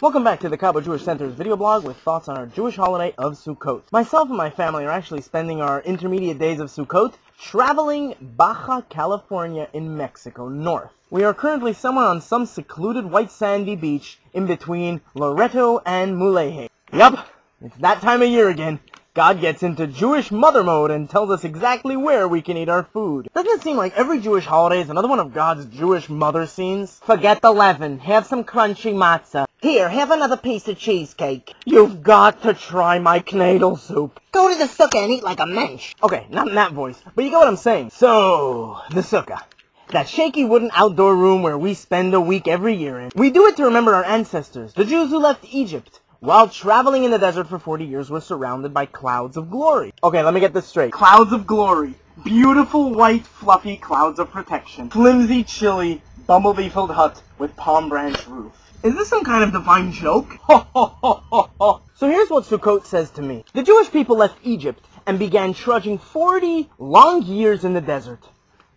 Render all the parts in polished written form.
Welcome back to the Cabo Jewish Center's video blog with thoughts on our Jewish holiday of Sukkot. Myself and my family are actually spending our intermediate days of Sukkot traveling Baja California in Mexico north. We are currently somewhere on some secluded white sandy beach in between Loreto and Mulegé. Yup, it's that time of year again. God gets into Jewish mother mode and tells us exactly where we can eat our food. Doesn't it seem like every Jewish holiday is another one of God's Jewish mother scenes? Forget the leaven. Have some crunchy matzah. Here, have another piece of cheesecake. You've got to try my knedel soup. Go to the sukkah and eat like a mensch. Okay, not in that voice, but you get what I'm saying. So, the sukkah. That shaky wooden outdoor room where we spend a week every year in. We do it to remember our ancestors, the Jews who left Egypt. While traveling in the desert for 40 years, we're surrounded by clouds of glory. Okay, let me get this straight. Clouds of glory. Beautiful, white, fluffy clouds of protection. Flimsy, chilly, bumblebee-filled hut with palm branch roof. Is this some kind of divine joke? So here's what Sukkot says to me. The Jewish people left Egypt and began trudging 40 long years in the desert.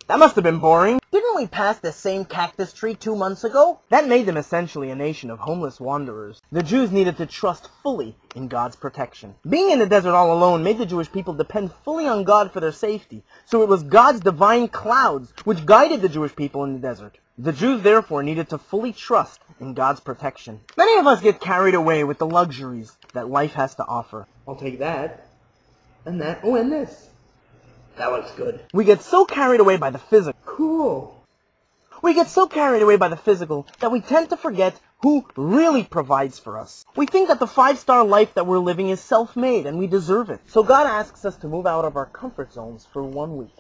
That must have been boring. Didn't we pass the same cactus tree 2 months ago? That made them essentially a nation of homeless wanderers. The Jews needed to trust fully in God's protection. Being in the desert all alone made the Jewish people depend fully on God for their safety. So it was God's divine clouds which guided the Jewish people in the desert. The Jews therefore needed to fully trust in God's protection. Many of us get carried away with the luxuries that life has to offer. I'll take that, and that, oh, and this. That looks good. We get so carried away by the physical. Cool. We get so carried away by the physical that we tend to forget who really provides for us. We think that the 5-star life that we're living is self-made and we deserve it. So God asks us to move out of our comfort zones for 1 week.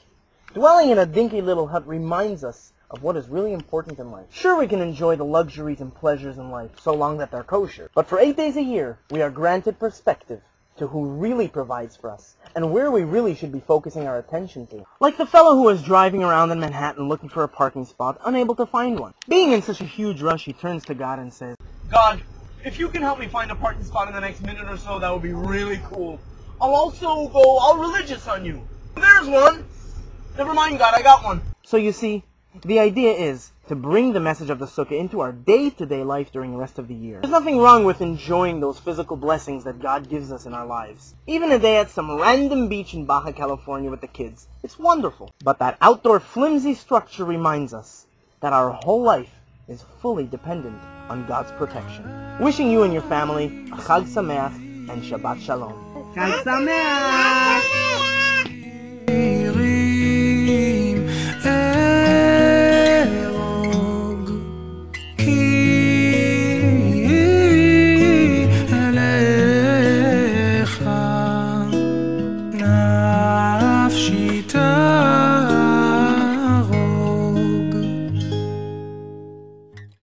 Dwelling in a dinky little hut reminds us of what is really important in life. Sure, we can enjoy the luxuries and pleasures in life so long that they're kosher. But for 8 days a year, we are granted perspective to who really provides for us, and where we really should be focusing our attention to. Like the fellow who was driving around in Manhattan looking for a parking spot, unable to find one. Being in such a huge rush, he turns to God and says, God, if you can help me find a parking spot in the next minute or so, that would be really cool. I'll also go all religious on you. There's one. Never mind, God, I got one. So you see, the idea is to bring the message of the sukkah into our day-to-day life during the rest of the year. There's nothing wrong with enjoying those physical blessings that God gives us in our lives. Even a day at some random beach in Baja California with the kids. It's wonderful. But that outdoor flimsy structure reminds us that our whole life is fully dependent on God's protection. Wishing you and your family a Chag Sameach and Shabbat Shalom. Chag Sameach!